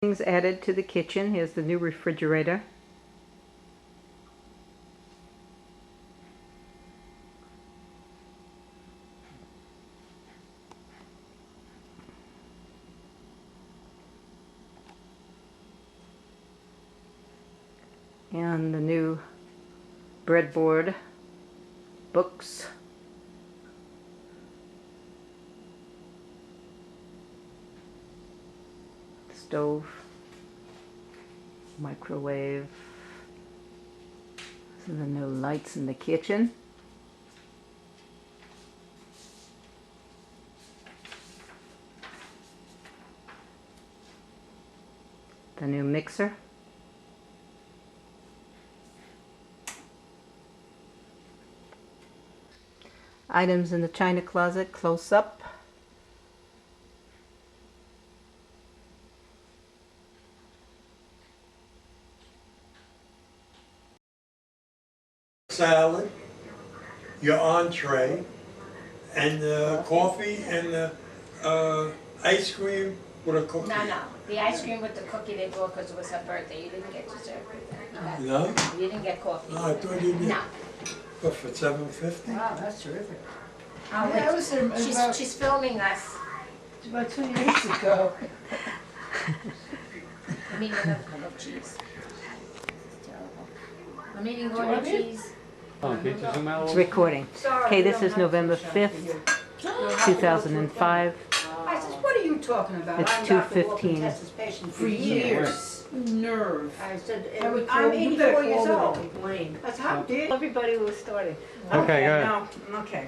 Things added to the kitchen. Here's the new refrigerator. And the new breadboard, books, stove, microwave. These are the new lights in the kitchen. The new mixer. Items in the china closet, close up. Salad, your entree, and coffee and ice cream with a cookie. No. The ice cream with the cookie they brought because it was her birthday. You didn't get dessert with that. No? You didn't get coffee. No, I thought you did. No. But for $7.50? Wow, that's terrific. Oh, Yeah, I was there about, she's filming us. about 2 years ago. I'm eating I love cheese. It's terrible. I'm eating you more want it? cheese. It's recording. Okay, this is November 5th, 2005. I said, what are you talking about? It's I'm Dr. 2:15. Walton-Tessa's patient for years. Nerve. I said, I would I'm call- you 84 better years call them old. and complain. That's how dare. Everybody who was starting. Okay, good. Now, okay.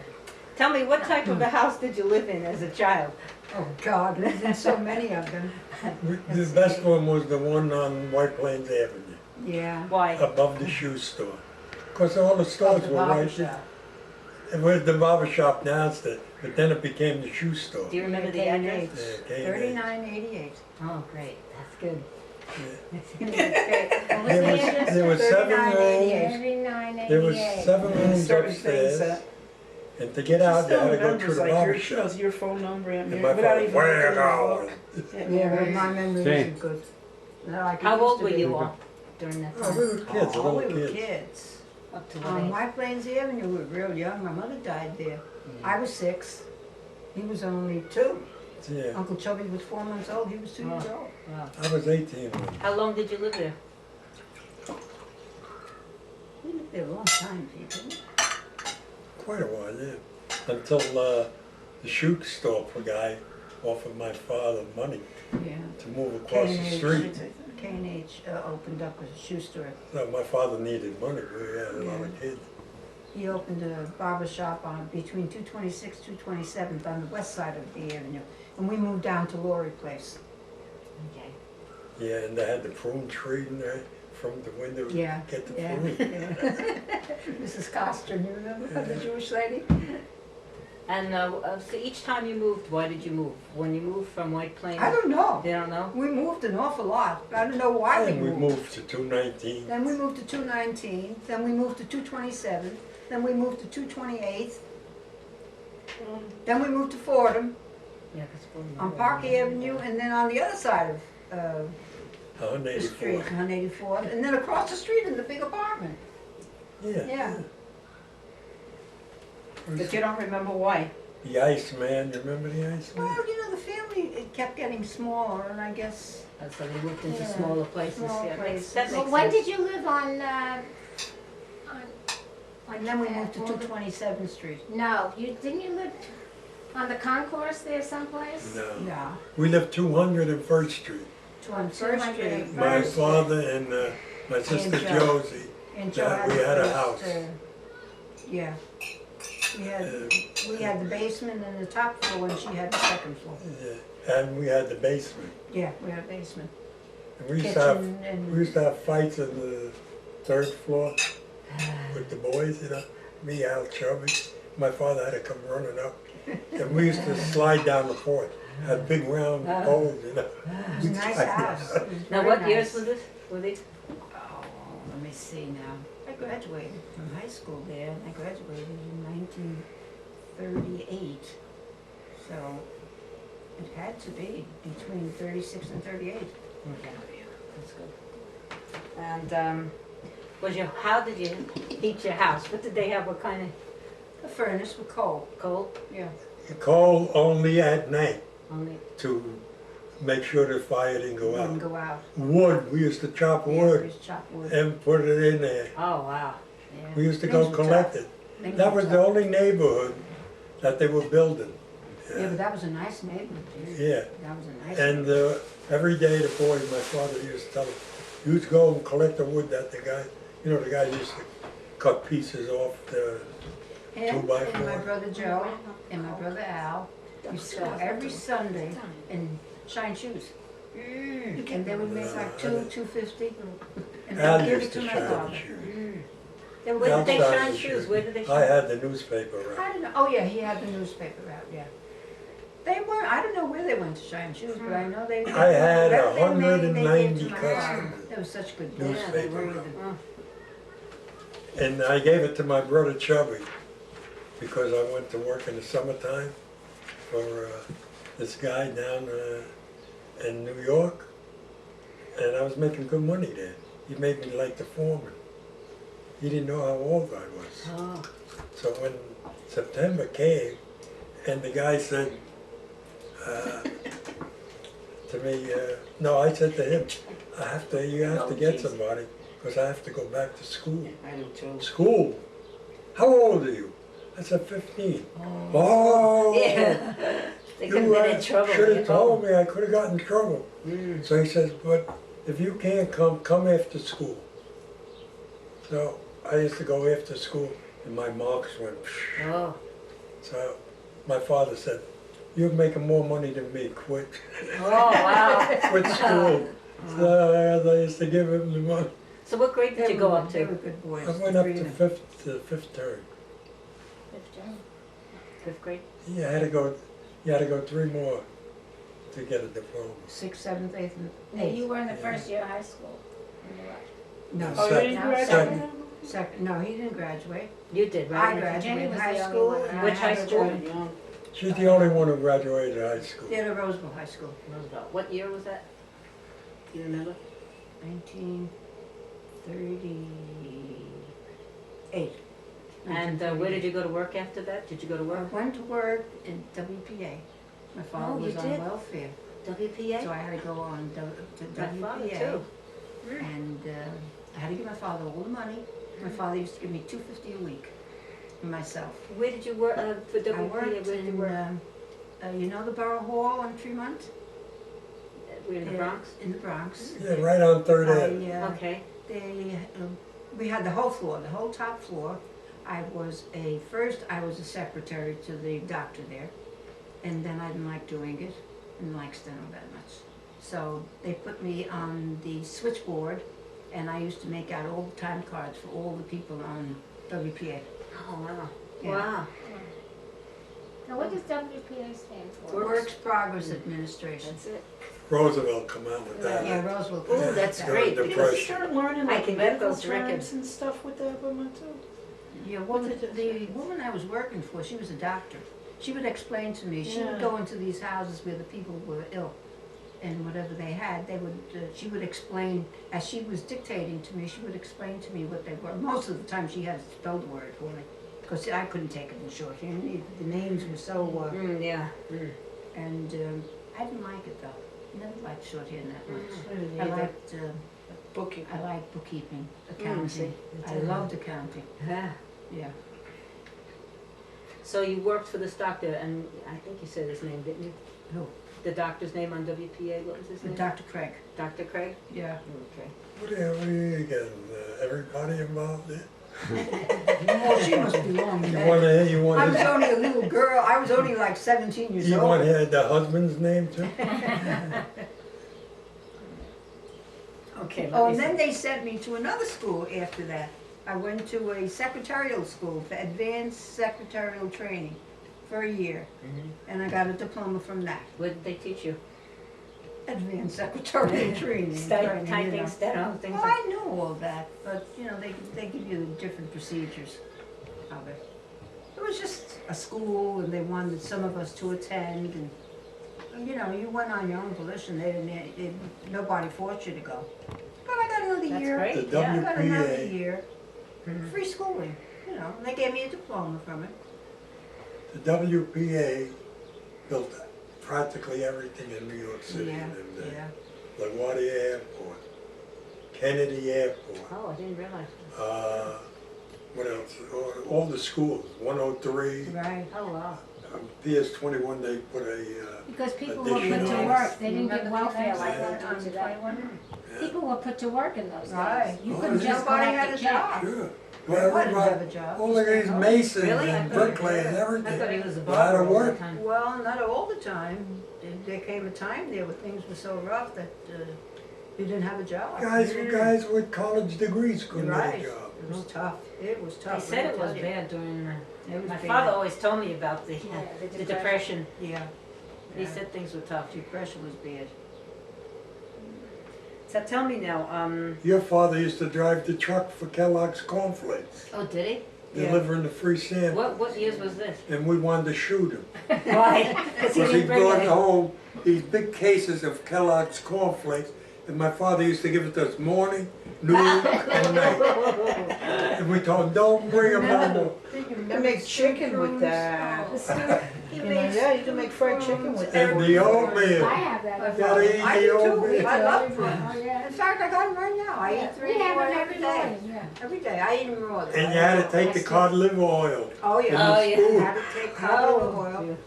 Tell me, what type of a house did you live in as a child? Oh, God, there's so many of them. The best one was the one on White Plains Avenue, Yeah. Why? above the shoe store. Because all the stores The were barber right there. shop. It was the barber shop downstairs, but then it became the shoe store. Do you remember the K&H. address? Yeah, K&H. 3988. Oh, great. That's good. There was 7 rooms. 39.88. There was 7 rooms Certain things upstairs, that and to get she out, you still had to go remembers, through the like barber she shop. knows your phone number and And my without phone, even where looking you in the going? book. Yeah, but my memory Jane. isn't good. Not like it How used old to were be. you all during that Oh, time? we were kids, Oh, little we were kids. kids. Up to what On age? White Plains Avenue, we were real young. My mother died there. I was 6. He was only 2. Yeah, Uncle Chubby was 4 months old. He was 2 years old. Wow. I was 18 when. How long did you live there? We lived there a long time, people. Quite a while, yeah. Until the shoe store guy offered my father money Yeah. to move across the street. K&H opened up a shoe store. So my father needed money. We had a lot of Yeah. kids. He opened a barber shop on between 226 227th on the west side of the avenue. And we moved down to Laurie Place. Okay. Yeah, and they had the prune tree in there from the window. Yeah. Get the Yeah. prune. yeah. Mrs. Coster, you remember her, the Jewish lady? And so each time you moved, why did you move? When you moved from White Plains? I don't know. They don't know? We moved an awful lot. I don't know why we And we moved. moved to 219. Then we moved to 219, then we moved to 227, then we moved to 228, then we moved to Fordham Yeah, because on Park Avenue, and then on the other side of the street, 184. 184th, and then across the street in the big apartment. Yeah. Yeah. But you don't remember why? The Iceman, you remember the Iceman? Well, you know, the family, it kept getting smaller, and I guess, So they moved into Yeah. smaller places. Smaller Yeah, places. that Well, makes when sense. did you live on and then we moved to 227th Street. No, didn't you live on the concourse there someplace? No. Yeah, We lived 201st Street. on First 200 Street. and My First. father and my sister Joe. Josie. And Yeah, Joe we had a the house. first, yeah. We had the basement and the top floor, and she had the second floor. Yeah, and we had the basement. Yeah, we had a basement. And we used to have Kitchen and- we used to have fights on the 3rd floor with the boys, you know. Me, Al, Chubby. My father had to come running up, and we used to slide down the porch. Had big round poles, you know. It was a nice house. It was Now, very what nice. years was this? Were these? Oh, let me see now. I graduated from high school there. I graduated in 1938. So it had to be between 36 and 38. Okay, that's good. And how did you heat your house? What did they have? What kind of A furnace with coal, coal? yeah. Coal only at night Only. to make sure the fire didn't go Wouldn't out. go out. Wood, we used to chop Yeah, we wood used to chop wood. and put it in there. Oh wow. Yeah. We used to Things go were collect tough. it. Things That were was the tough. only neighborhood that they were building. Yeah, but that was a nice neighborhood. Yeah, That was a nice and neighborhood. every day the boys, my father used to tell them, you'd go and collect the wood that the guy, you know, the guy used to cut pieces off the, And 2x4. my brother Joe and my brother Al used to go every Sunday and shine shoes. And they would make like $2.50, and Al they'd give it used to to my shine father. shoes. Then where did they Outside shine the shoes? shoes. Where did they I shine? had the newspaper I around. don't know, oh yeah, he had the newspaper out, yeah. They were, I don't know where they went to shine shoes, but I know they. I had whatever they made, they gave 190 to my father. customers. They were such good Yeah, boys. they Newspaper were. route. Oh. And I gave it to my brother Chubby because I went to work in the summertime for this guy down in New York, and I was making good money there. He made me like the foreman. He didn't know how old I was. Oh. So when September came, and the guy said to me, no, I said to him, you have to get somebody because I have to go back to school. I do too. School? How old are you? I said 15. Oh, Yeah. They could have been in trouble. should when have you told me. I could have gotten in trouble. Mm. So he says, but if you can't come after school. So I used to go after school, and my marks went. Psh. Oh. So my father said, "You're making more money than me. Quit, Oh wow. quit school." So I used to give him the money. So what grade did They you go were- up They to? were good boys. I went the up three to of them. fifth term. 15. Fifth grade? You had to go 3 more to get a diploma. 6th, 7th, 8th, and No, 8th. you were in the first year of high school when you left. No, Oh, you second, didn't no, graduate? second, no, he didn't graduate. You did, I right? Jenny graduated was high the only school. one. and I Which high had to school? join She's the only one who graduated high school. Yeah, the Roseville High School, Roosevelt. What year was that? Do you remember? 1938. And where did you go to work after that? Did you go to I work? went to work in WPA. My father Oh, you was on did? welfare, so WPA? I had to go on to My father WPA. too. And I had to give my father all the money. My father used to give me $2.50 a week for myself. Where did you work for WPA? I worked Where did you in, work? you know the Borough Hall on Tremont? Were you in the Bronx? In the Bronx. Yeah, right on 3rd Ave. Okay. We had the whole floor, the whole top floor. I was a secretary to the doctor there, and then I didn't like doing it, didn't like steno that much. So they put me on the switchboard, and I used to make out all the time cards for all the people on WPA. Oh wow. Yeah. Wow. Now, what does WPA stand for? Works Progress Administration. That's it. Roosevelt come out with that. Yeah, Roseville. Ooh, that's Yeah. great. The You because- guys start learning I like can get medical those records. terms and stuff with the women too. Yeah, well, What's it the woman I was working for, she was a doctor. She would explain to me, she would Yeah. go into these houses where the people were ill, and whatever they had, she would explain, as she was dictating to me, she would explain to me what they were. Most of the time, she had to spell the word for me, because I couldn't take it in shorthand. The names were so, Yeah. Mm. and I didn't like it though. Never liked shorthand that much. Mm. I liked, Booking. I liked bookkeeping, see. accounting. I loved accounting, Yeah. yeah. So you worked for this doctor, and I think you said his name, didn't you? Who? The doctor's name on WPA. What was his name? Dr. Craig, Dr. Craig. yeah. Okay. What are you getting? Everybody involved there? Oh, she must be long You dead. want I was his, only a little girl. I was only like 17 years you old. want the husband's name too? Okay. Oh, and then they sent me to another school after that. I went to a secretarial school for advanced secretarial training for a year, and I got a diploma from that. What did they teach you? Advanced secretarial training. Typing, you know. steno, things Oh, like. I knew all that, but you know, they give you the different procedures of it. It was just a school, and they wanted some of us to attend, and you know, you went on your own volition, nobody forced you to go. But I got another That's year. great, The yeah. I got another WPA. year, Mhm. free schooling, you know, and they gave me a diploma from it. The WPA built practically everything in New York City Yeah, in them days. yeah. LaGuardia Airport, Kennedy Airport, Oh, I didn't realize. what else? All the schools, 103, Right. Oh, wow. PS 21, they put a, Because people were Additional. put to work, they didn't get Remember welfare the like next they one do on today. 21? People were put to work in those Right. days. You Oh, couldn't yeah. just Nobody collect had a a check. job. sure. Everybody didn't have a job. All of these Just masons Really? and I thought- bricklayers, I thought everything. he was a Lot barber of all the work. time. Well, not all the time. There came a time there where things were so rough that you didn't have a job. Guys with college degrees couldn't Right. get a job. It was tough. It was They tough. said let it me was tell you. bad during, It was my bad. father always told me about the the depression. Yeah. He Yeah. said things were tough. Depression was bad. So tell me now, Your father used to drive the truck for Kellogg's Cornflakes, oh, did he? Yeah. delivering the free sample. What years was this? And we wanted to shoot him. Why? Because he Because he didn't bring brought it. home these big cases of Kellogg's Cornflakes, and my father used to give it to us morning, noon, and night. And we told him, don't bring them home. You can make chicken with that. He You know, made yeah, you can make fried chicken with that. And the old I man, have that. gotta eat I the do old too. man. I love Oh, prunes. yeah. In fact, I got them right now. I eat 3 We or have 4 them every every day. morning, yeah. Every day. I eat them raw. though. And you had to take the cod liver oil. Oh, yeah. Oh, the yeah. spoon. I had to take cod liver oil.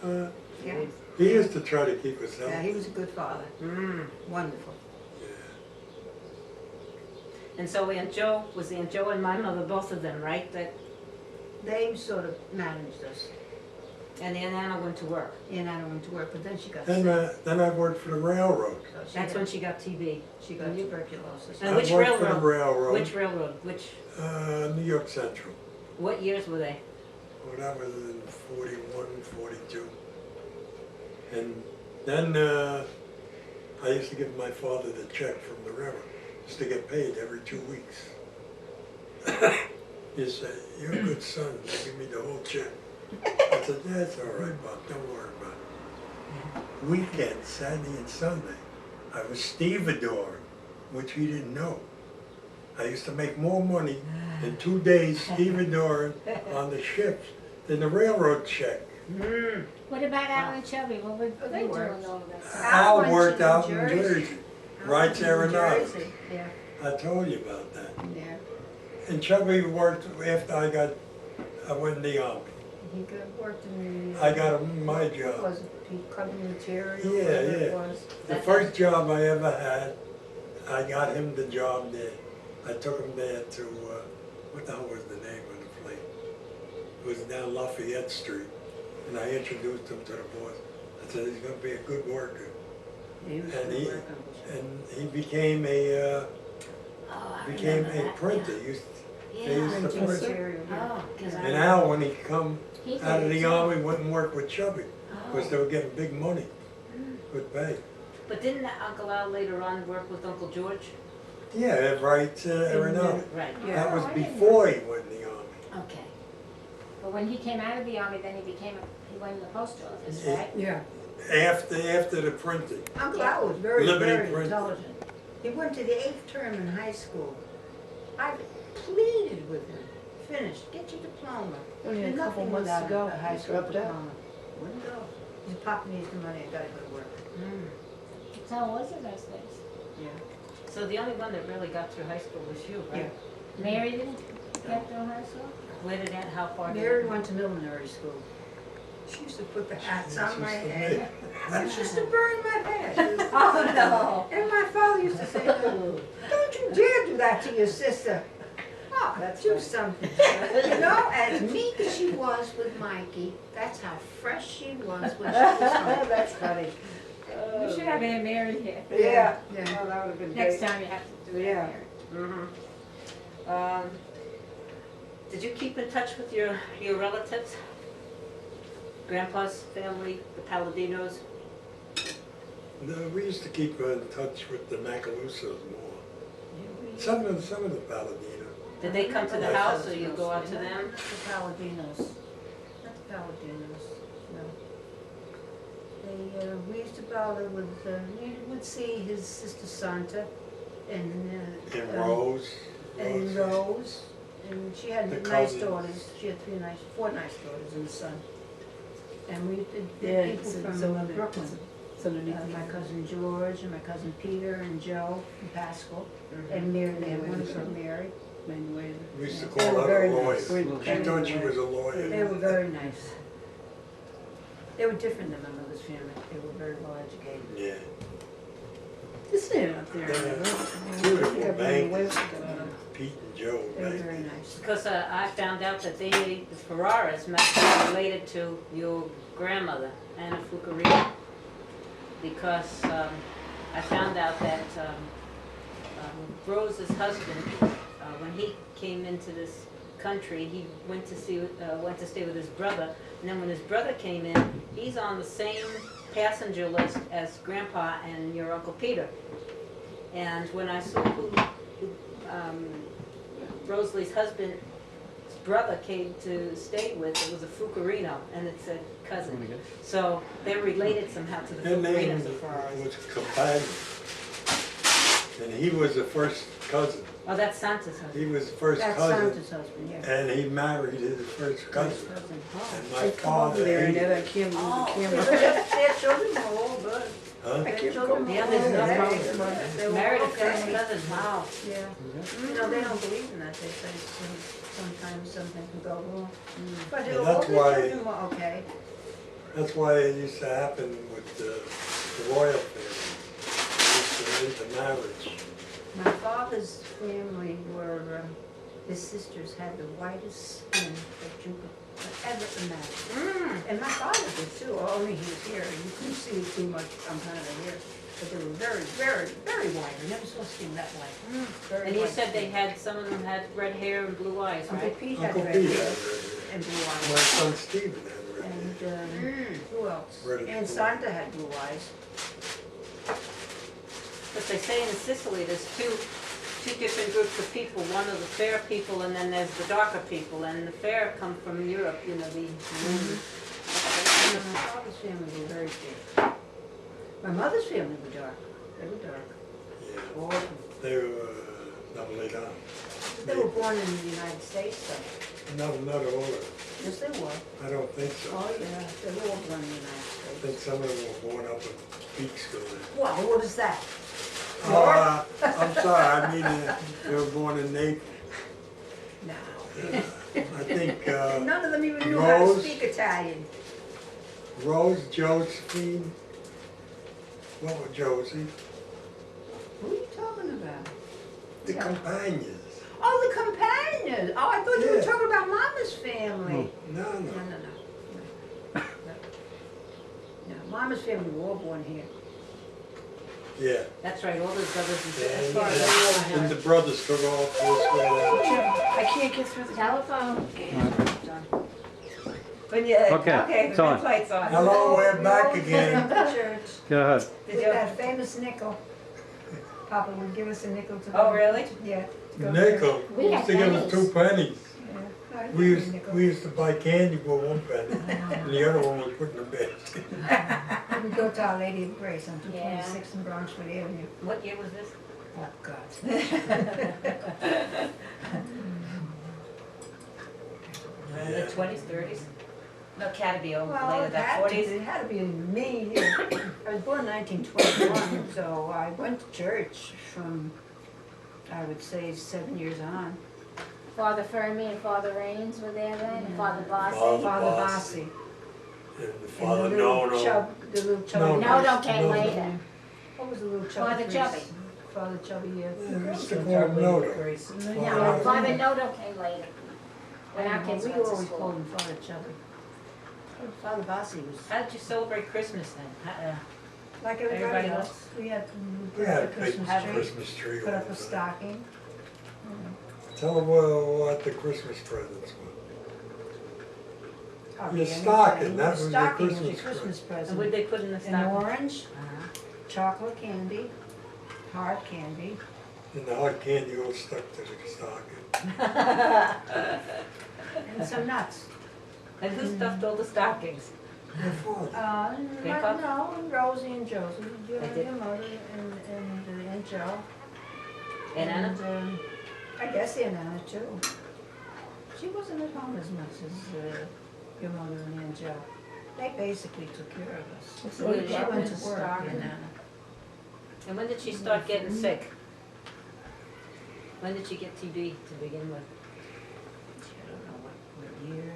Uh, Yeah. He used to try to keep us Yeah, healthy. he was a good father. Mm. Wonderful. And so Aunt Jo, was Aunt Jo and my mother, both of them, right? That, They sort of managed us. and Aunt Anna went to work. And I went to work, but then she got Then, sick. then I worked for the railroad. So That's when she got TB. she got tuberculosis. And I which worked for the railroad? railroad, Which railroad? Which, New York Central. what years were they? Well, that was in 41, 42. And then I used to give my father the check from the railroad. Used to get paid every 2 weeks. He said, you're a good son, give me the whole check. I said, yeah, it's all right, Bob, don't worry about it. Weekend, Saturday and Sunday, I was stevedoring, which he didn't know. I used to make more money in 2 days stevedoring on the ships than the railroad check. Mm. What about Al and Chubby? What were Oh, they they doing worked. all that time? Al Al went worked to out New in Jersey. Jersey, right there in New Ours. Jersey. Yeah, I told you about that. yeah. And Chubby worked after I went in the army. He worked in the. I got him my What job. was it? He cut material, Yeah, whatever it yeah. was. The first job I ever had, I got him the job there. I took him there to, what the hell was the name of the place? It was down Lafayette Street. And I introduced him to the boss. I said, he's gonna be a good worker. He was And good he- worker. And he became a, Oh, I became remember a that, printer. yeah. They used Yeah. to Printing print. material, yeah. Oh, 'cause I And Al, when he come He out of did the too. army, went and worked with Chubby, because they Oh. were getting big money, good pay. But didn't Uncle Al later on work with Uncle George? Yeah, right, Aeronautic. Right. Yeah. That was Oh, I didn't before he went in the army. Okay. But when he came out of the army, then he went in the post office, Yeah. right? Yeah. After the printing. Uncle Al was very, Liberty very Print. intelligent. He went to the 8th term in high school. I pleaded with him, finished, get your diploma. Only a Nothing couple months without ago, a high he school dropped out. diploma. Wouldn't go. He said, Papa needs the money, I gotta go to work. Mm. That's how it was in those days. Yeah. So the only one that really got through high school was you, right? Mary didn't get through high school? Where did Aunt, how far did Mary went to millinery school. She used to put the hats on my head. She used to burn my head. Oh, no. And my father used to say, don't you dare do that to your sister. Oh, do something. You know, as meek as she was with Mikey, that's how fresh she was when she was home. That's funny. We should have Aunt Mary here. Yeah. Yeah. Oh, that would have been Next great. time you have to do it. Yeah. Mm-hmm. Did you keep in touch with your relatives? Grandpa's family, the Paladinos? No, we used to keep in touch with the Macalusos more. Some of the Paladinos. Did they come to the house or you go out to them? Not the Paladinos. Not the Paladinos, no. we used to bother with, we would see his sister Santa and, And Rose. and Rose, and she had The nice cousins. daughters. She had four nice daughters and a son. And we did Yeah, people it's from under- Brooklyn. It's underneath. My cousin George and my cousin Peter and Joe from Pascal and Mary. They had one from Mary. Manuela. We used to They call were her very a lawyer. nice. She thought she was a lawyer. They were very nice. They were different than my mother's family. They were very well educated. Yeah. It's there up there. Beautiful bankers, Pete and Joe. They were bankers. very nice. Because I found out that the Ferraras must be related to your grandmother, Anna Fucarino. Because I found out that Rose's husband, when he came into this country, he went to stay with his brother. And then when his brother came in, he's on the same passenger list as Grandpa and your Uncle Peter. And when I saw who Rosalie's husband's brother came to stay with, it was a Fucarino, and it said cousin. So they're related somehow to the Their name Fucarinos of Ferraras. was Companion. And he was the first cousin. Oh, that's Santa's husband. He was the first That's cousin. Santa's husband, yeah. And he married his first cousin. Oh. And my Hey, come over father there and hated Etta, I it. can't move Oh. the Yeah, camera. but their children were all good. Huh? Their can't children go- were Yeah, all there's good. no They- problem. they were Married a okay. first cousin, wow. Yeah. You know, they don't believe in that. They say sometimes something can go wrong. But And all that's their why- children were okay. That's why it used to happen with the royal family. It used to lead to marriage. My father's family were, his sisters had the whitest skin that you could ever imagine. And my father did too, only he was here. You couldn't see it too much on kind of here. But they were very, very, very white. I never saw skin that white. Very And you white said they skin. had, some of them had red hair and blue eyes, Uncle right? Pete had Uncle red Pete hair had red and blue hair. My eyes. son Stephen had red And hair. who else? Red And blue. Santa had blue eyes. But they say in Sicily, there's two different groups of people. One are the fair people, and then there's the darker people. And the fair come from Europe, you know, the. And my father's family were very fair. My mother's family were dark. They were dark. Yeah. All of them. They were double it up. They were born in the United States, though. No, not all of them. Yes, they were. I don't think so. Oh, yeah, they were all born in the United I think States. some of them were born up in Peak School. Well, what is that? Oh, I'm sorry, I mean, they were born in Naples. No. I think None of them even knew how to Rose? speak Italian. Rose, Josephine, what was Josie? Who are you talking about? The Yeah. companions. Oh, the companions. Oh, I thought you were Yeah. talking about Mama's family. No, No, no. no, no. No. No, Mama's family were all born here. Yeah. That's right, all those brothers and sisters. And, As far as I know, and the brothers took off this way. I can't get through the Telephone. But yeah, Okay, okay, it's the on. red light's on. Hello, we're We back always again. went to church Go ahead. Did with you- that famous nickel. Papa would give us a nickel to go. Oh, really? Yeah. to go to Nickel, church. We used had to give us pennies. 2 pennies. Yeah. I We didn't used, have a nickel. we used to buy candy for 1 penny, and the other one we put in the basket. We go to Our Lady of Grace on Yeah. 226 in Bronxwood Avenue. What year was this? Oh, God. The Yeah. 20s, 30s? No, it had to be over Well, later, it that had, 40s? it had to be me. I was born in 1921, so I went to church from, I would say, 7 years on. Father Fermi and Father Rains were there then, and Father Bossy. Father Father Bossy. Bossi. And the And father, the no, little no. chub, the little No, chubby. No, don't came No. later. What was the little chubby? Father priest? Chubby. Father Chubby, yeah. Yeah, we used to call him Noto. No, Father Noto came later. When our kids We went to always called school. him Father Chubby. Father Bossi was How did you celebrate Christmas then? like Everybody everybody else? else. We had, We put had up a a big Christmas tree, Christmas tree. put all up the a time. stocking. Tell them what the Christmas presents were. Hardly Your anything. stocking, that was your Stocking was your Christmas Christmas And present. what'd they put in the An stocking? orange, Uh-huh. chocolate candy, hard candy, And the hard candy all stuck to the stocking. and some nuts. And who stuffed all the stockings? Your father. Grandpa? No, Rosie and Josie, your did. mother and Aunt Joe. And Anna? I guess Aunt Anna too. She wasn't at home as much as your mother and Aunt Joe. They basically took care of us. So She She went to Robin's work, started. Aunt Anna. And when did she start getting sick? When did she get TB to begin with? I don't know what year.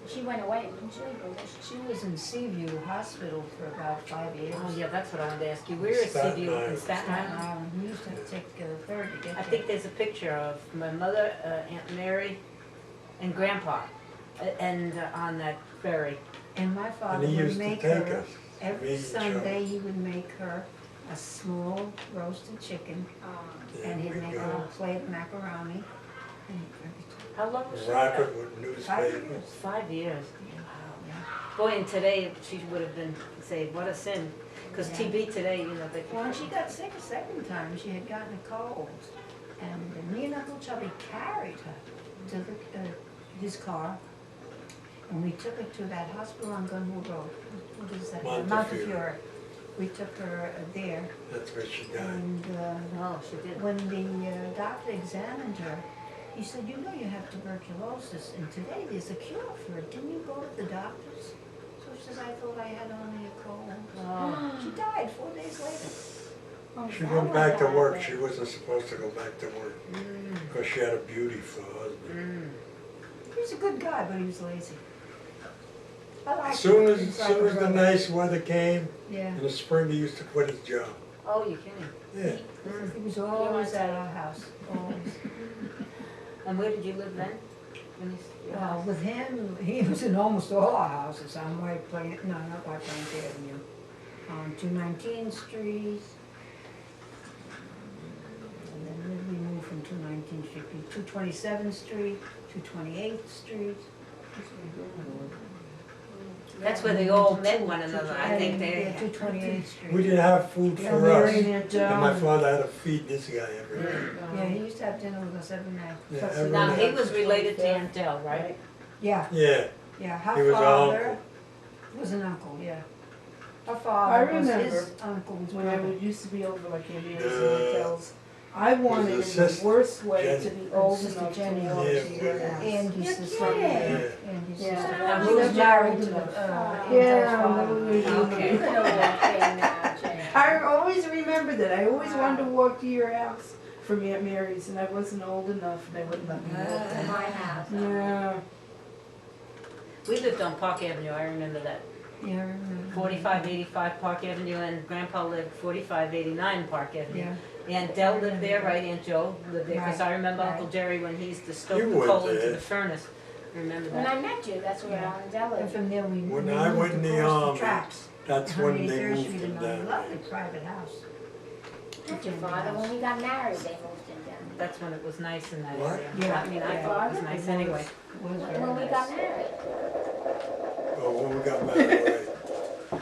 She went away, didn't she? She was in Seaview Hospital for about 5 years. Oh, yeah, that's what I wanted to ask you. Where is Staten Seaview in Island. Staten Staten Island? Island. We used to take the ferry to get I there. think there's a picture of my mother, Aunt Mary, and Grandpa, and on that ferry. And my father And he would used to make take her, us. every me and Sunday, he would make her a small roasted chicken, Yeah, and he'd we'd make go. a little plate of macaroni. And every How long was she Wrap there? it with 5 newspaper. years. 5 years. Yeah. Boy, and today she would have been, say, what a sin. Because Yeah. TB today, you know, they. When she got sick a second time, she had gotten a cold, and me and Uncle Chubby carried her to his car, and we took her to that hospital on Gunwood Road. What is that? Montefiore. We took her there, That's where she died. and Oh, she did. when the doctor examined her, he said, "You know you have tuberculosis, and today there's a cure for it. Didn't you go to the doctors?" So she says, "I thought I had only a cold." Oh. She died 4 days later. Oh, She that went was back to bad. work. She wasn't supposed to go back to work Mm, because she had a beauty for her husband. mm. He was a good guy, but he was lazy. I liked As soon him. as the nice weather came, Yeah, in the spring, he used to quit his job. Oh, you kidding? Yeah. Mm. he was always at our house, always. And where did you live then? When you, your Well, house? with him, he was in almost all our houses on White Plains, no, not White Plains Avenue. 219th Street. And then when we moved from 219th Street to 227th Street, 228th Street. That's where they all met one another. I think And, they. yeah, 228th Street. We didn't have food Yeah, for Mary us. and Aunt Joe. And my father had to feed this guy every day. Yeah, he used to have dinner with us every night. Yeah, So every Now, he night. was related to Aunt Dell, right? Yeah, Yeah, yeah, he her was our father uncle. was an uncle, yeah. Her I father was remember his uncle's When I brother. used to be over like Aunt Mary's The- and hotels, I wanted in the sister, worst way Jenny. to be old Sister enough to Jenny. walk Yeah, to your yeah. house. Andy's You're sister. kidding. Yeah. Andy's Yeah. sister. Now, He who's was married to Oh. Aunt Yeah, Joe's father. Okay. You could have walked in now, Jenny. I always remember that. I always wanted to walk to your house from Aunt Mary's, and I wasn't old enough, and they wouldn't let me walk To there. my house. Yeah. We lived on Park Avenue, I remember that. Yeah, I remember. 4585 Park Avenue, and Grandpa lived 4589 Park Avenue. Yeah, Aunt Dell lived there, right? Aunt Joe lived there, because I remember Right, Uncle right. Jerry when he used to stoke You the were coal into there. the furnace. Remember When that? I met you, that's where Yeah. Aunt Dell and lived. from there we When we I moved went in the across army, tracks. that's when they 183rd moved Street him in a down lovely there. private house. Not your father, when we got married, they moved him down. That's when it was nice in that What? area. Yeah, I mean, I yeah. thought it was nice anyway. It was very When we nice. got married. Oh, when we got married, right.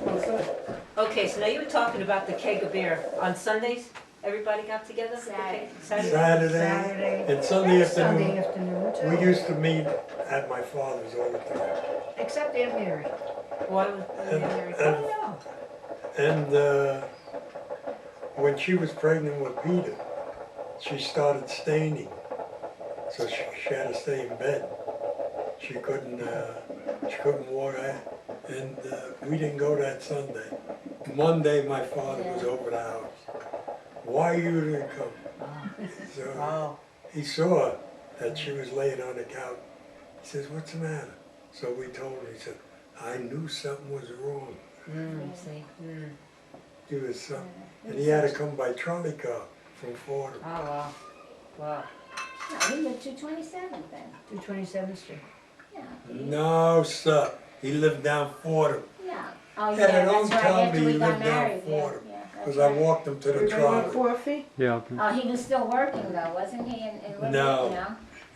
Oh, so Okay, so now you were talking about the keg of beer. On Sundays, everybody got together? for the keg- Saturday? Saturday Saturday. and Sunday Sunday afternoon, afternoon we too, used to meet at my father's all the time. except Aunt Mary. Why was And, Mary? I don't know. and when she was pregnant with Peter, she started staining. So she had to stay in bed. She couldn't walk out. And we didn't go that Sunday. Monday, my father was over the house. Why you didn't come? So Oh, he saw that she was laying on the couch. He says, "What's the matter?" So we told him. He said, "I knew something was wrong. see. There was something." And he had to come by trolley car from Fordham. Oh, wow. Wow. No, he lived 227th then. 227th Street. Yeah. No, sir. He lived down Fordham. Yeah. Oh, Yeah, yeah, don't that's right, tell after me we you got lived down married, yeah, Fordham, yeah, that's because I right. walked him to the everybody want trolley. coffee? Yeah. Oh, he was still working though, wasn't he, in Liberty, No. you know?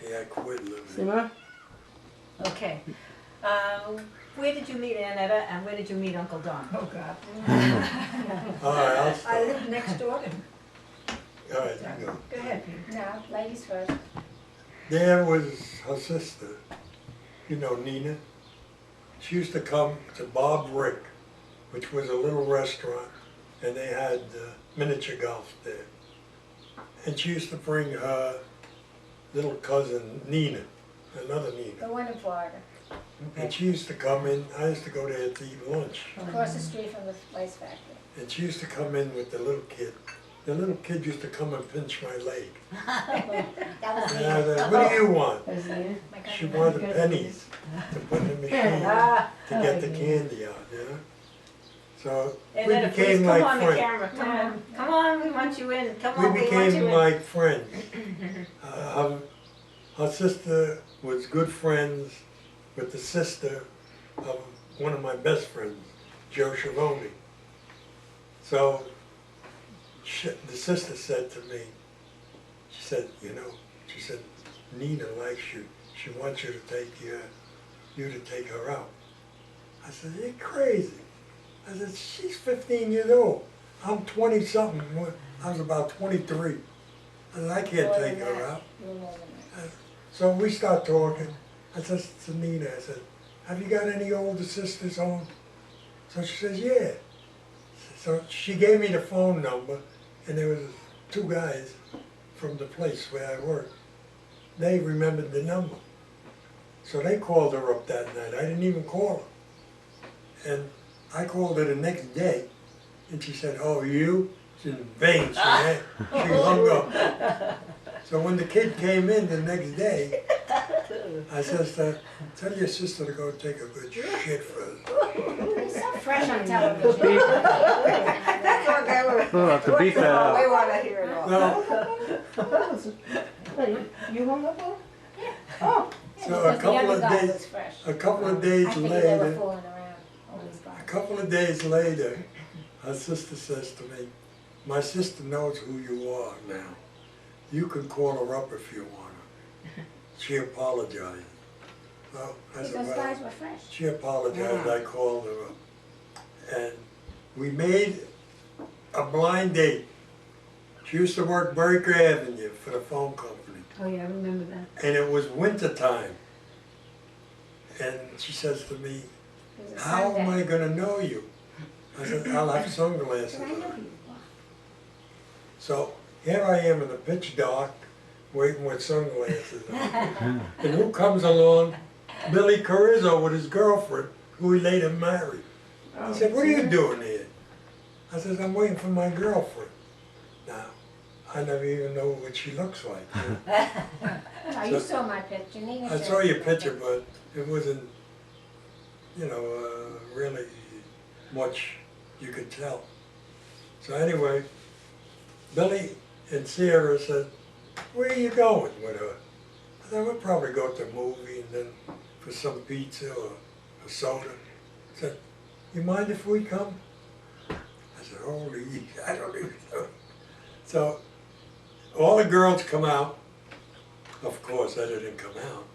Yeah, I quit living. Simmer? Okay. Where did you meet Aunt Etta, and where did you meet Uncle Don? Oh, God. All right, I'll I start. lived next door to him. All right, you go. Go ahead, Peter. No, ladies first. There was her sister, you know, Nina. she used to come to Bob Rick, which was a little restaurant, and they had miniature golf there. And she used to bring her little cousin Nina, another The Nina. one in Florida, And she used to come in, I used to go there to eat lunch. across the street from the lace factory. And she used to come in with the little kid. The little kid used to come and pinch my leg. That was And I me. said, what do you want? That's it. My She cousin. wanted pennies to put in the machine Ah, to get the candy out, you know? So And we then please became come like on the friends. camera, come on, we want you in, come on, We we want became you in. like friends. Her sister was good friends with the sister of one of my best friends, Joe Schiavone. So the sister said to me, she said, you know, she said, Nina likes you. She wants you to take her out. I said, you're crazy. I said, she's 15 years old. I'm 20 something. I was about 23. I said, I can't More take than her that. out. You're more than that. So we start talking. I said to Nina, I said, have you got any older sisters home? So she says, yeah. So she gave me the phone number, and there was two guys from the place where I worked. They remembered the number. So they called her up that night. I didn't even call her. And I called her the next day, and she said, oh, you? She in vain. She hung up. So when the kid came in the next day, I says to her, tell your sister to go take a good shit first. He's so fresh on television. That's what they were. We'll have to beat that out. We want to hear it all. Well, Wait, you hung up on her? Oh, so Because the younger guy was fresh. a couple of I days figured they were later, fooling around. All these guys. a couple of days later, her sister says to me, my sister knows who you are now. You can call her up if you want her. She apologized. Well, I said, Those well, guys were fresh. she apologized, I called her up. And we made a blind date. She used to work Breaker Avenue for the phone company. Oh, yeah, I remember that. And it was winter time. And she says to me, It was a how am Sunday. I gonna know you? I said, I'll have sunglasses But I know on. who you are. So here I am in the pitch dark, waiting with sunglasses on. And who comes along? Billy Carrizzo with his girlfriend, who he later married. I said, what are you doing here? I said, I'm waiting for my girlfriend. Now, I never even know what she looks like. You know? Oh, you saw my picture. Nina I showed saw me your my picture, but it wasn't, you know, really much you could tell. So anyway, Billy and Sierra said, where are you going with her? I said, we'll probably go to a movie and then for some pizza or a soda. I said, you mind if we come? I said, holy, I don't even know. So all the girls come out. Of course, Etta didn't come out.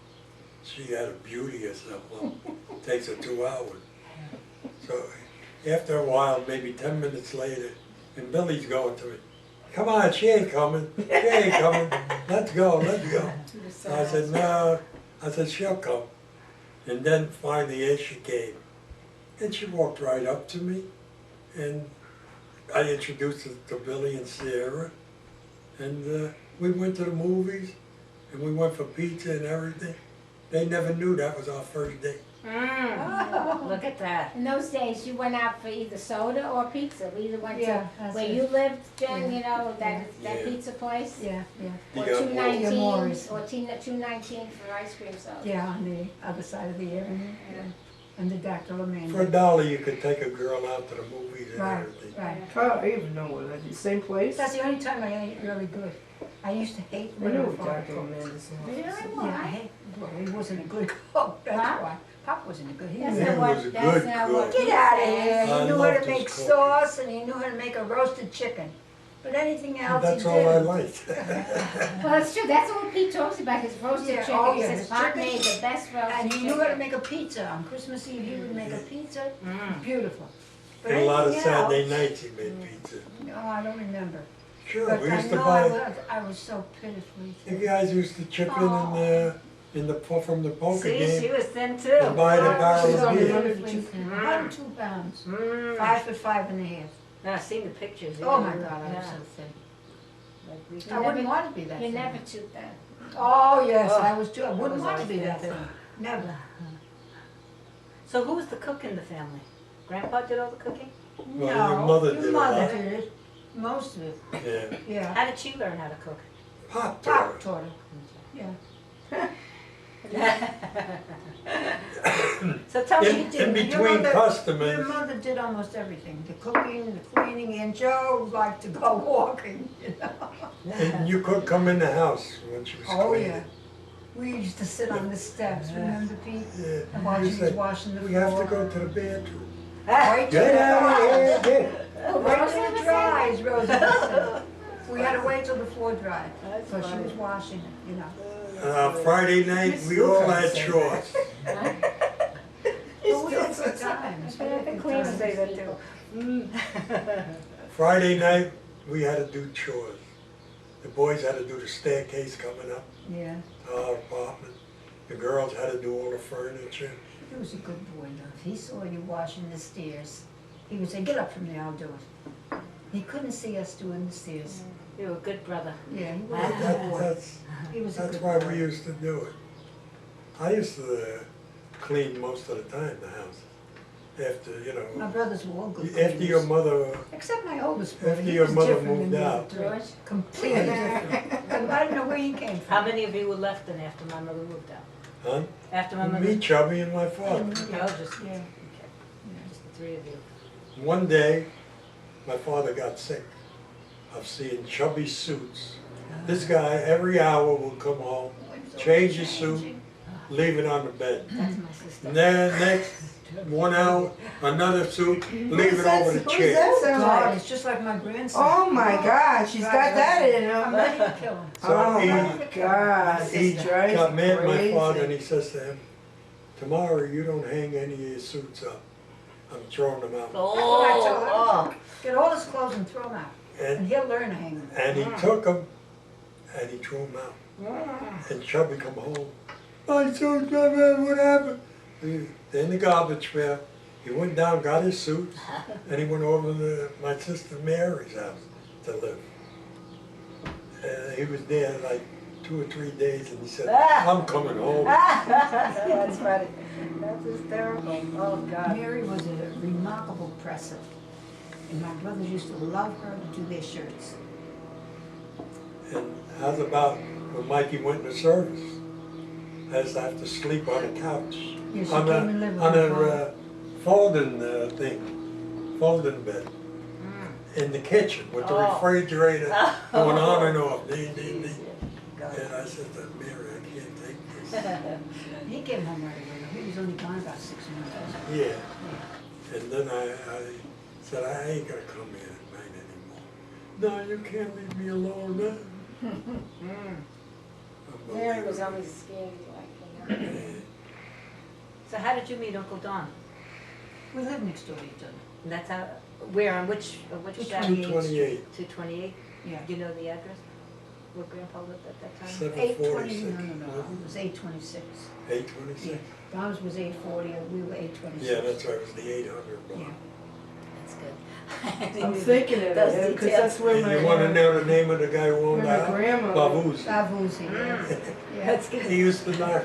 She had a beauty herself. Well, it takes her 2 hours. So after a while, maybe 10 minutes later, and Billy's going to me, come on, she ain't coming. She ain't coming. Let's go, let's go. So I said, no. I said, she'll come. And then finally, as she came, and she walked right up to me, and I introduced her to Billy and Sierra, and we went to the movies, and we went for pizza and everything. They never knew that was our first date. Look at that. In those days, you went out for either soda or pizza. We either went Yeah, to that's where it. you lived, Jen, you know, that Yeah. pizza place. Yeah, yeah. Or Yeah, 219, Morris. or 219 for ice cream soda. Yeah, on the other side of the area. Yeah. And the Dactyl Man. For $1, you could take a girl out to the movies and Right, everything. right. I even know where that is. Same place? That's the only time I ate really good. I used to hate I when know my what father Dr. cooked. Amanda's Really? Yeah, I Why? hate, well, he wasn't a good cook, that's Huh? why. Pop wasn't a good, he That's was He not was a what, that's good not what cook. he Get out of says. here, I he knew how loved to his make cooking. sauce and he knew how to make a roasted chicken. But anything else he That's all I didn't. liked. Well, it's true. That's what Pete talks about, his roasted Yeah, chicken. oh, He yeah, says his Pop chicken. made the best roasted And he chicken. knew how to make a pizza. On Christmas Eve, he would make a pizza, beautiful. But And a lot of anything Saturday else- nights he made pizza. No, I don't remember. Sure, But we I used to know buy, I was so pitifully you thin. guys used to chip in and from the poker See, game. she was thin too. And buy the barrel She's of only beer. 102 pounds. 5'5.5". Now, I've seen the pictures. Oh my yeah. God, I was Yeah. so thin. Like we- I wouldn't want to be that You thin. never took that. Oh, yes, Oh, I was too. I I wouldn't was want to always be that thin, thin. Never. So who was the cook in the family? Grandpa did all the cooking? Well, your mother did a Your mother lot. did it. Most of it, Yeah. yeah. How did she learn how to cook? Pop Pop tart. taught her, yeah. So tell me, In Your between Your customers, mother did almost everything, the cooking, the cleaning, and Joe liked to go walking, you know. and you could come in the house when she was Oh, cleaning. yeah. We used to sit on the steps, remember, Pete? Yeah. And while You she was said, washing the we floor. have to go to the bathroom. Right to Get the out dries. of here, Right till it dries, Rosie said. We had to wait till the floor dried, That's because she funny. was washing it, you know. Friday night, we all had chores. But we had good times. We had good Queen times. say that too. Friday night, we had to do chores. The boys had to do the staircase coming up Yeah, to our apartment. The girls had to do all the furniture. he was a good boy, though. If he saw you washing the stairs, he would say, get up from there, I'll do it. He couldn't see us doing the stairs. You were a good brother. Yeah, he was a good That- boy. That's, He was a that's good why boy. we used to do it. I used to clean most of the time the house. After, you My know, brothers were all good after your cleaners. mother, Except my oldest brother, after he your was mother different moved than the other out. three. George? Completely different. I don't know where he came from. How many of you were left then after my mother moved out? huh? After my mother? Me, Chubby, and my father. Oh, just, Yeah. okay, just the three of you. One day, my father got sick of seeing chubby suits. This guy, every hour, would come home, change his suit, leave it on the bed. That's my sister. And then next 1 hour, another suit, leave it over the Who's chair. that sound God, like? it's just like my grandson. Oh my God, she's got that in I'm her. ready to kill him. So Oh he- my God, He this drives got me mad at my father and crazy. he says to him, tomorrow you don't hang any of your suits up. I'm throwing them out. That's what I told him. Oh, Get all his clothes and throw them out, and And, he'll learn to hang them. and he took them and he threw them out. And Chubby come home. My suit, what happened? In the garbage pail. He went down, got his suits, and he went over to my sister Mary's house to live. He was there like 2 or 3 days and he said, I'm coming home. that's funny. That's hysterical. Oh, God. Mary was a remarkable presser, and my brothers used to love her to do their shirts. And how's about when Mikey went to service? I used to have to sleep on a couch. Yeah, she on came and lived with on my a father. folding folding bed in the kitchen with the Oh. refrigerator going on and off. Ding, ding, ding. And I said to Mary, I can't take this. He came home right away. He was only gone about 6 months. Yeah. And then I said, I ain't gonna come here at night anymore. No, you can't leave me alone, man. Mary was always scared, like, you know. So how did you meet Uncle Don? We lived next door to each other. And that's how, where, on which side? 228, 228? Yeah. Do you know the address? Where Grandpa lived at that time? 746. 820, no, it was 826. 826. Don's was 840, and we were 826. Yeah, that's right, it was the 800 block. Yeah. That's good. I'm thinking of Those it, because details. that's where And you wanna my, know the name of the guy who where owned my that? grandma, Babuzi. Bavuzi, yes. Yeah. That's good. He used to knock,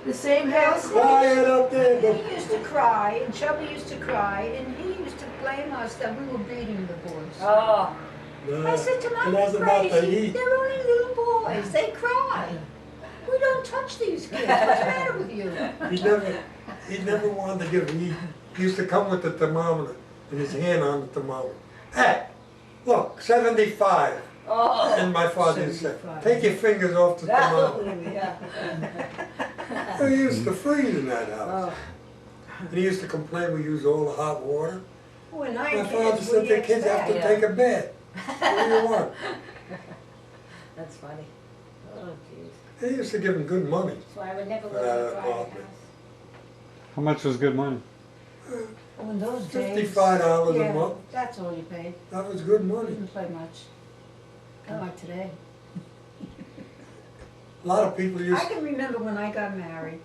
the same house. quiet up there, but He used to cry, and Chubby used to cry, and he used to blame us that we were beating the boys. Oh, I said to and Mom, that's you're about the crazy. heat. They're only little boys. They cry. We don't touch these kids. What's the matter with you? He never wanted to give, he used to come with the thermometer and his hand on the thermometer. Hey, look, 75. oh. And my father used to say, 75. take your fingers off the Oh, thermometer. yeah. He used to freeze in that house. Oh. And he used to complain we use all the hot water. When My I father kids, said we the kids have to Yeah. take a bath. What do you want? That's funny. Oh, jeez. They used to give him good money. So I would never For let her that drive the apartment. house. How much was good money? Oh, in those days. $55 a yeah, month. That's all you paid. That was good We money. didn't play much. Not like today. A lot of people used, I can remember when I got married,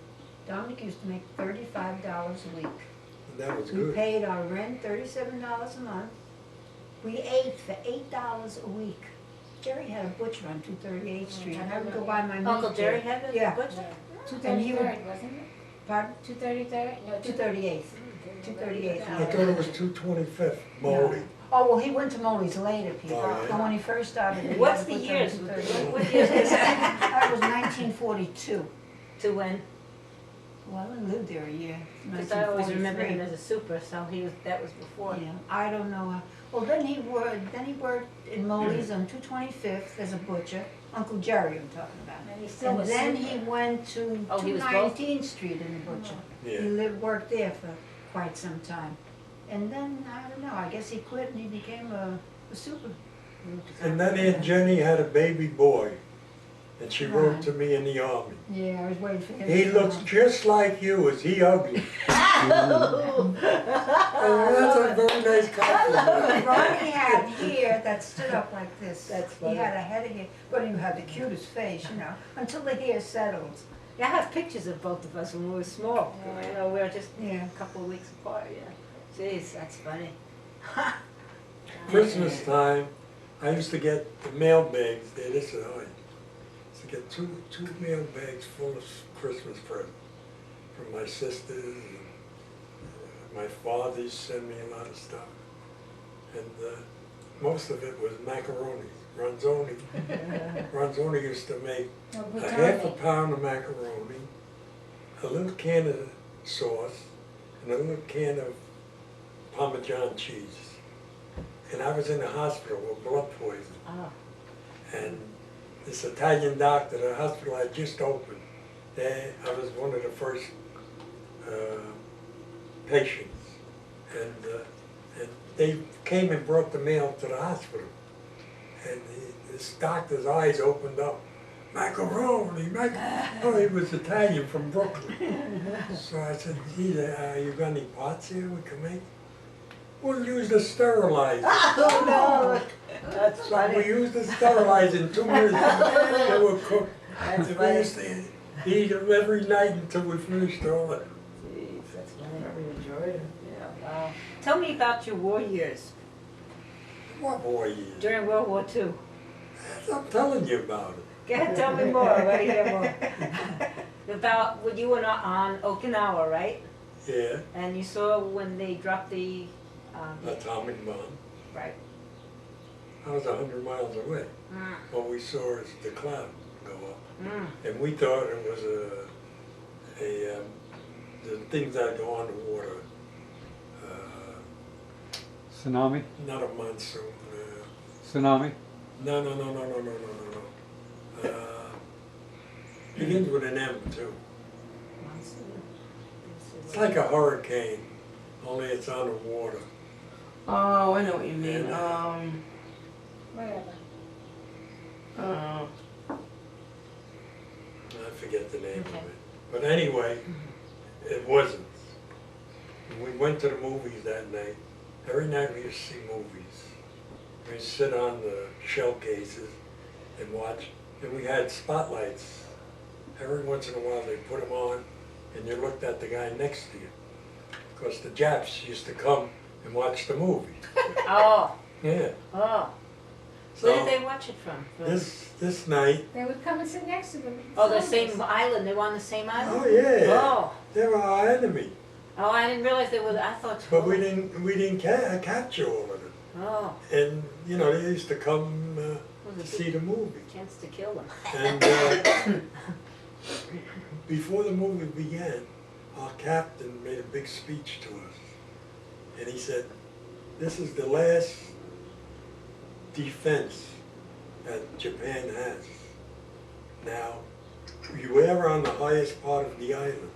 Dominic used to make $35 a week. and that was We good. paid our rent $37 a month. We ate for $8 a week. Jerry had a butcher on 238th Street, and I would go buy my meat Uncle Jerry there. had a Yeah. butcher? And he would- 233rd, wasn't it? Pardon? 233rd? No, 238th. 238th. I thought it was 225th, Moldy. Oh, well, he went to Molly's later, Peter. Oh, yeah. But when he first started, he What's had the to put years? them on 238th. What years is that? That was 1942. To when? Well, I lived there a year. Because I always remember him 1943. as a super, so that was before. Yeah, I don't know. Well, then he worked in Molly's on 225th as a butcher. Uncle Jerry, I'm talking about. And he still And was then super. he went to Oh, he was both? 219th Street in the butcher. Yeah. He worked there for quite some time. And then, I don't know, I guess he quit and he became a super. And then Aunt Jenny had a baby boy, and she wrote Right. to me in the army. Yeah, I was waiting for him. He to come looks up. just like you. Is he ugly? And that's a very nice compliment. Ronnie had hair that stood up like this. That's He funny. had a head of hair, but he had the cutest face, you know, until the hair settled. Yeah, I have pictures of both of us when we were small. Yeah. You know, we were just Yeah. a couple of weeks apart, yeah. Jeez, that's funny. Christmas time, I used to get the mail bags. There, this is how I used to get two mail bags full of Christmas presents from my sisters and my father used to send me a lot of stuff. And most of it was macaroni, ronzoni. Ronzoni used to make Oh, a Buitoni. half a pound of macaroni, a little can of sauce, and a little can of Parmesan cheese. And I was in the hospital with blood poisoning. Oh, And this Italian doctor, the hospital had just opened, I was one of the first patients. And they came and brought the mail to the hospital. And this doctor's eyes opened up. Macaroni, oh, he was Italian from Brooklyn. So I said, gee, you got any pots here we can make? We'll use the sterilizer. oh no, that's We funny. used the sterilizer in 2 minutes. They were cooked. That's And we funny. used to eat them every night until we finished all it. Jeez, that's funny. We enjoyed it. Yeah, wow. Tell me about your war years What boy you? during World War II. I'm telling you about it. Go ahead, tell me more. I want to hear more. About when you were on Okinawa, right? Yeah, And you saw when they dropped the, atomic bomb. right. I was 100 miles away. Mm, What we saw is the cloud go up. mm. And we thought it was the things that go on the water. Tsunami? Not a monsoon. Tsunami? No. Begins with an M too. It's like a hurricane, only it's on the water. Oh, I know what you mean. Whatever. I forget the name Okay. of it. But anyway, it wasn't. We went to the movies that night. Every night we used to see movies. We'd sit on the shell cases and watch, and we had spotlights. Every once in a while they put them on and you looked at the guy next to you. Because the Japs used to come and watch the movie. Oh, Yeah. oh. So Where did they watch it from? this night, They would come and sit next to them. Oh, the same island. They were on the same island? oh yeah, Oh. they were our enemy. Oh, I didn't realize they were, I thought. But we didn't capture all of it. Oh, And, you know, they used to come was to a see good the movie. chance to kill them. And before the movie began, our captain made a big speech to us. And he said, this is the last defense that Japan has. Now, we were on the highest part of the island.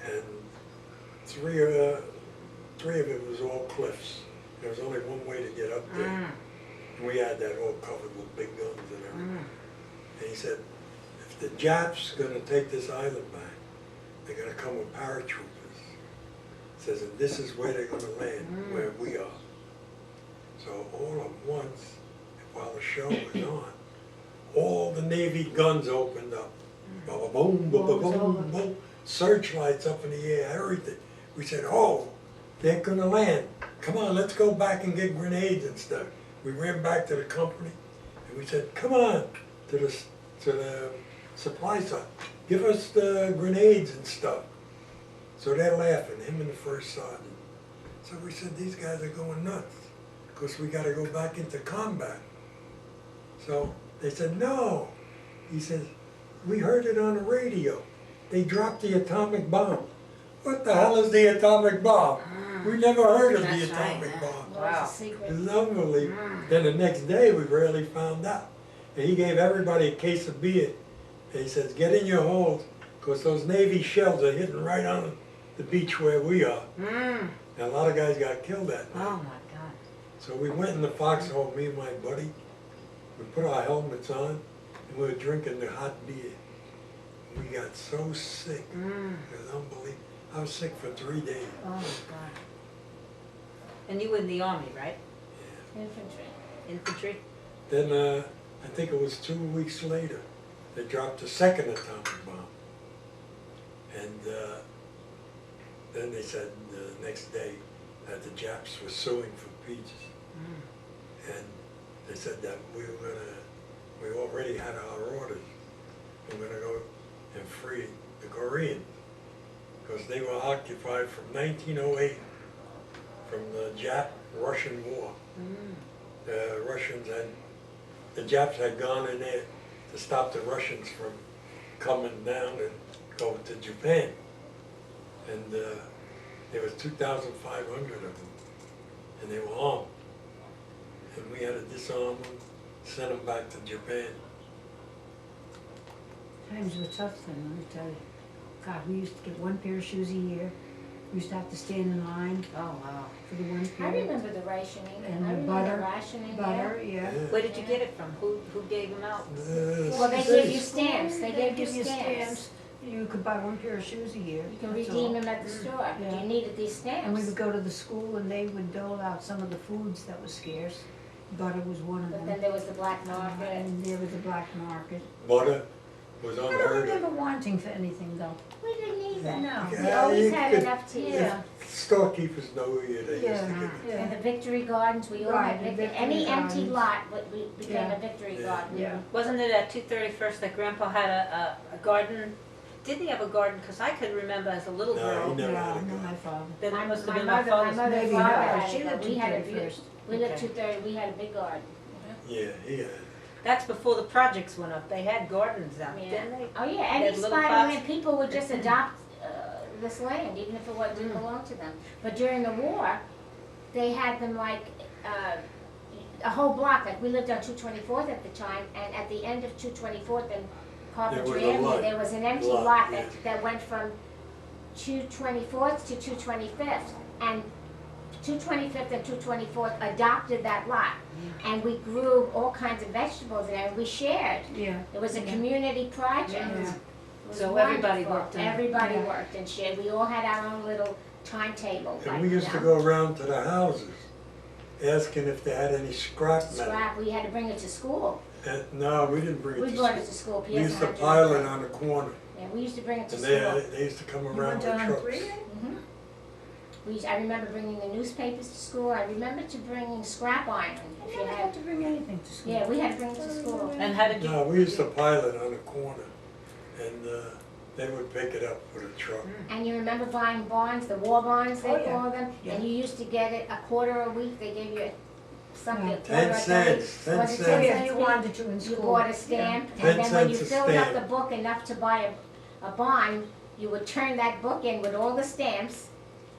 And three of it was all cliffs. There was only one way to get up there. Mm, And we had that all covered with big guns and everything. mm. And he said, if the Japs gonna take this island back, they're gonna come with paratroopers. He says, and this is where they're gonna land, where we are. So all at once, while the show was on, all the Navy guns opened up. Boom, boom, boom, boom, boom, searchlights up in the air, everything. We said, oh, they're gonna land. Come on, let's go back and get grenades and stuff. We ran back to the company and we said, come on, to the supply side. Give us the grenades and stuff. So they're laughing, him and the first sergeant. So we said, these guys are going nuts, because we gotta go back into combat. So they said, no. He says, we heard it on the radio. They dropped the atomic bomb. What the hell is the atomic bomb? We never heard of the That's right, atomic yeah. bomb. Well, it's a secret. It's unbelievable. Then the next day, we really found out. And he gave everybody a case of beer. And he says, get in your holes, because those Navy shells are hitting right on the beach where we are. And a lot of guys got killed that night. Oh my God. So we went in the foxhole, me and my buddy. We put our helmets on, and we were drinking the hot beer. We got so sick. It was unbelievable. I was sick for 3 days. Oh my God. And you were in the Army, right? Infantry. Infantry? Then I think it was 2 weeks later, they dropped the second atomic bomb. And then they said the next day that the Japs were suing for peace. And they said that we already had our orders. We were gonna go and free the Koreans, because they were occupied from 1908, from the Jap-Russian War. The Russians had, the Japs had gone in there to stop the Russians from coming down and go to Japan. And there was 2,500 of them, and they were armed. And we had to disarm them, send them back to Japan. Times were tough then, let me tell you. God, we used to get one pair of shoes a year. We used to have to stand in line Oh wow. for the one I pair. remember the rationing. And I the remember butter- rationing. Butter, yeah. Where did you get it from? Who gave them out? Well, they give you stamps. They They gave you give you stamps. stamps. You could buy one pair of shoes a year. You can that's redeem all. them at the store. Yeah. You needed these And we stamps. would go to the school and they would dole out some of the foods that were scarce. Butter was one of But them. then there was the black market. And there was a black market. Butter was I don't unheard of. remember wanting for anything though. We didn't need that. No. We Yeah, always you had could- enough tea. Yeah. Storekeepers know who they used to Yeah, give it. yeah. And the victory gardens, we all Right, had the victory. victory Any empty gardens. lot became Yeah. a victory Yeah. garden. Yeah. Wasn't it at 231st that Grandpa had a garden? Didn't he have a garden? Because I could remember as a little No, girl. he never Yeah, had a no, garden. my father. Then My it must have my been my mother, father's. Maybe father her. had She it, but lived we to had a 31st. we lived Okay. 230. We had a big garden. Yeah, he had. That's before the projects went up. They had gardens out, Yeah. didn't they? Oh yeah, They any had little spot plots. where people would just adopt this land, even if it didn't belong to them. But during the war, they had them like a whole block. Like we lived on 224th at the time, and at the end of 224th and Carpentry There was a Avenue, lot. there was an empty Lot, lot yeah. that went from 224th to 225th, and 225th and 224th adopted that lot, and we grew all kinds of vegetables there, and we shared. Yeah. It was a Yeah. community project. Yeah. It was So everybody wonderful. worked on it. Everybody Yeah. worked and shared. We all had our own little timetable. And like, we you used to know, go around to the houses, asking if they had any scrap metal. scrap. We had to bring it to school. And, no, we didn't bring it We to brought it school. to school. We used to PS100. pile it on the corner, Yeah, we used to bring it to and school. they used to come You around went with down on trucks. 3? Mhm. I remember bringing the newspapers to school. I remember to bringing scrap iron. I If you never had, had to bring anything to school. yeah, we had to bring it to school. And how did you? No, we used to pile it on the corner, and they would pick it up with a truck. And you remember buying bonds, the war bonds they Oh, yeah. call them, Yeah. and you used to get it a quarter a week. They gave you something, Yeah. a quarter 10 a cents, day. 10 Was it Oh, 10 cents. yeah, cents you a week? wanted to in You school. bought a stamp, Yeah. and then when you 10 cents a filled up stamp. the book enough to buy a bond, you would turn that book in with all the stamps,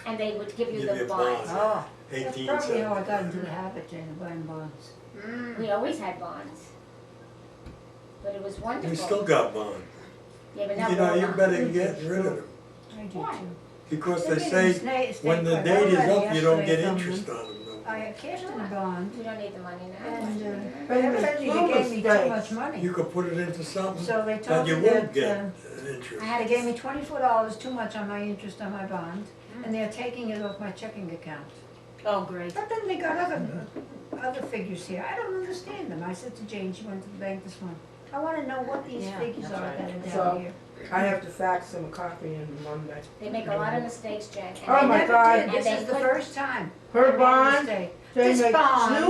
and they would give you Give the you a bonds. bond. Oh. That's 18 probably how I cents. got into the habit, Jane, of buying bonds. We always had bonds, but it was wonderful. We still got bonds. Yeah, but not You know, all you bonds. better get rid of them, I do Why? too. because They they didn't say stay when the quite date is well up, you don't get yesterday from interest them. on them no I more. cashed in a bond, We don't need the money now. and But it was evidently they Loomis gave me too days. much money. You could put it into something So they that told you me won't get that, interest. I had they gave me $24 too much on my interest on my bond, and they're taking it off my checking account. Oh, great. But then they got other figures here. I don't understand them. I said to Jane, she went to the bank this morning, I wanna know what these Yeah, figures that's are right. that are So- down here. I have to fax them a copy in Monday. They make a lot of mistakes, Jen. and Oh they my never God. did, and This they is the put- first time. Her I made a bond, mistake. they This make bond, two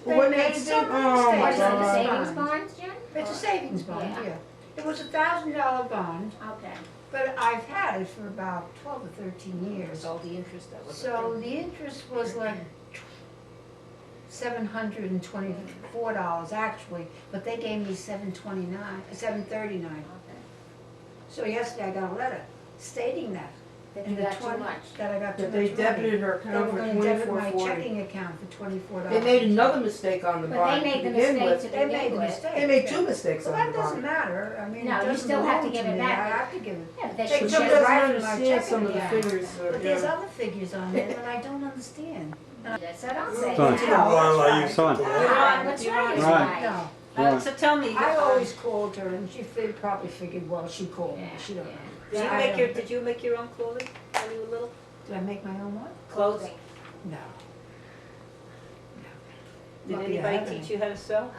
they when made they so did, many oh What my is it, the mistakes. God. savings Bond. bonds, Jen? It's a savings bond, Yeah. yeah. It was $1,000 bond, Okay. but I've had it for about 12 or 13 years. all the interest that was. So the interest was like $724 actually, but they gave me $739. Okay. So yesterday I got a letter stating that. That in you the got too 20 much. That I got too That much they money. debited her They account were for gonna debit my 24.40. checking account for $24. They made another mistake on the But bond they to made the begin mistake with. to They made begin the with. mistake. They made yeah. two mistakes Well, on that the doesn't bond. matter, I mean, No, it you doesn't still have to belong give to it me, I back. have to give it. Yeah, but They they took should She it check. doesn't right from my understand checking some of the account. figures, But there's yeah. other figures on there that I don't understand. That's what I'm saying. Son. Once in a Now, while I right. used to Son. go You're out. right, what's right is Right. right. No, So tell me, I always called her and she probably figured, well, she called me, Yeah, she don't know. did you I make don't- your, did you make your own clothing when you were little? Did I make my own what? Clothing? No. Did Lucky I anybody haven't. teach you how to sew?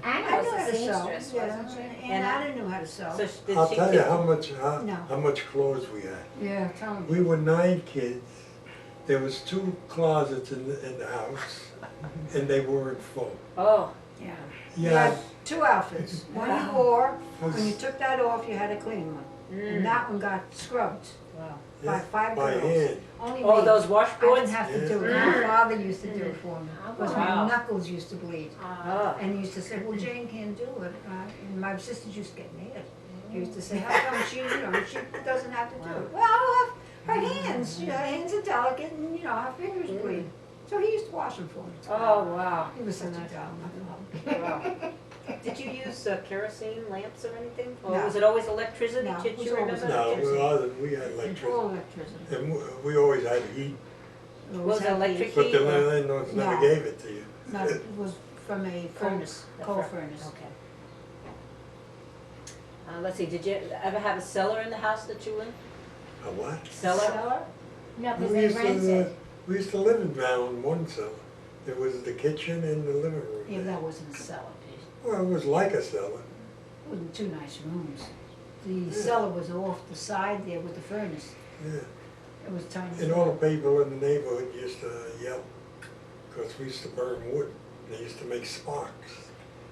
Anna I was knew a how to sew, seamstress, yeah, wasn't she? and Anna knew how to sew. So did I'll she tell you teach- No. how much clothes we had. Yeah, tell me. We were 9 kids. There was 2 closets in the house, and they weren't full. Oh, Yeah. Yeah, You had 2 outfits. One you wore, when you took that off, you had a clean one. mm, And that one got scrubbed wow. by 5 by girls. hand. Only Oh, me. those I washboards? didn't have to do it. Yeah. My father used to do it for me. Because Wow. my knuckles used to bleed. Oh. And he used to say, well, Jane can't do it. And my sisters used to get mad. He used to say, how come she doesn't have to do it? Well, her hands, her hands are delicate and, her fingers bleed. So he used to wash them for me. Oh, wow. He was such a doll. Wow. Did you use kerosene lamps or anything? Or No. was it always electricity? No, it Did was you always remember? No, we had electricity. All electricity. And we always had heat, Was it electric but heat? the or- landlords never No. gave it to you. No, it was from a Furnace. coal furnace. Okay. Let's see, did you ever have a cellar in the house that you were in? A what? Cellar? No, because We they used rented. to, we used to live in down one cellar. There was the kitchen and the living room. Yeah, there. that wasn't a cellar, Pete. Well, it was like a cellar. It wasn't 2 nice rooms. The Yeah. cellar was off the side there with the furnace. Yeah. It was tiny. And all the people in the neighborhood used to yell, because we used to burn wood. They used to make sparks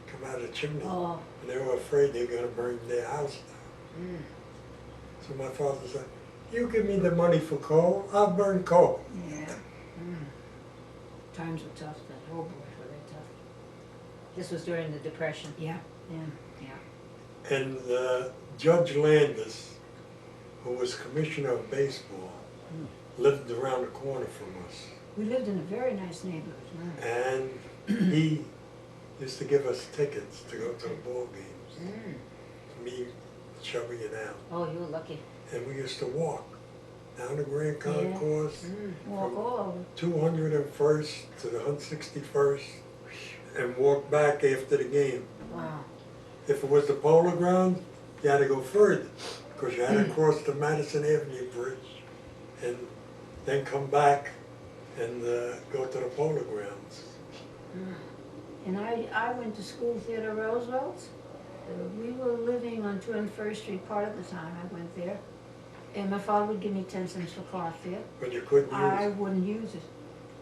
come out of the chimney. Oh, And they were afraid they were gonna burn their house down. Mm. So my father said, you give me the money for coal, I'll burn coal. yeah. Mm. Times were tough, that whole boy were very tough. This was during the Depression. Yeah, yeah. And Judge Landis, who was commissioner of baseball, lived around the corner from us. We lived in a very nice neighborhood, right? And he used to give us tickets to go to the ball games. Mm. Me, Chubby, and Al. Oh, you were lucky. And we used to walk down the Grand Concourse, Mm. Walk all over. 201st to the 161st, and walk back after the game. Wow. If it was the Polo Grounds, you had to go further, because you had to cross the Madison Avenue Bridge, and then come back and go to the Polo Grounds. And I went to school, Theodore Roosevelt. We were living on 201st Street part of the time I went there. And my father would give me 10 cents for car fare. But you couldn't I use it. wouldn't use it.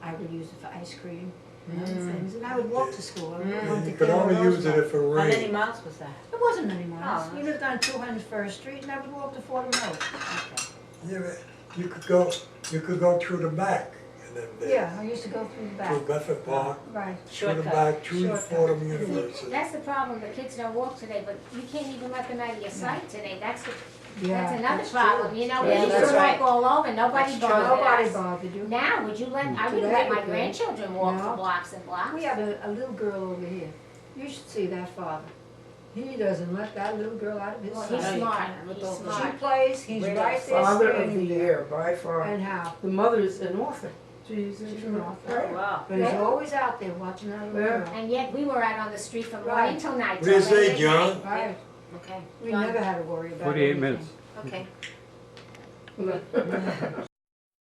I would use it for ice cream and other Mm. things. And I would walk to school. I would Mm. walk to You could Theodore only use it Roosevelt. if it How many rained. miles was that? It wasn't many miles. Oh, We lived on 201st Street and I would walk to Fordham Road. Okay. Yeah, but you could go through the back, and then Yeah, I used to go through the through back. Bedford Park, Right. through the Shortcut. back, through Shortcut. Fordham See, University. that's the problem, the kids don't walk today, but you can't even let them out of your sight today, that's Yeah, another that's problem, true. you know, Yeah, we used that's to walk right. all over, nobody That's true. bothered Nobody us. bothered you. Now, would you let, I Today wouldn't let you my could. grandchildren walk No. for blocks and blocks. We have a little girl over here. You should see that father. He doesn't let that little girl out of his Well, sight. he's No, you smart, can't. With he's those- She smart. plays, he's Where right the there Father of the standing there. year, by far. And how? The mother's an orphan. She's She's an an orphan. orphan. Oh, wow. But he's Yeah. always out there watching that little Yeah. girl. And yet, we were out on the street from Right. morning till night. What do you till late say, at night. John? Right. Okay. We John? never had to worry about 48 anything. minutes. Okay.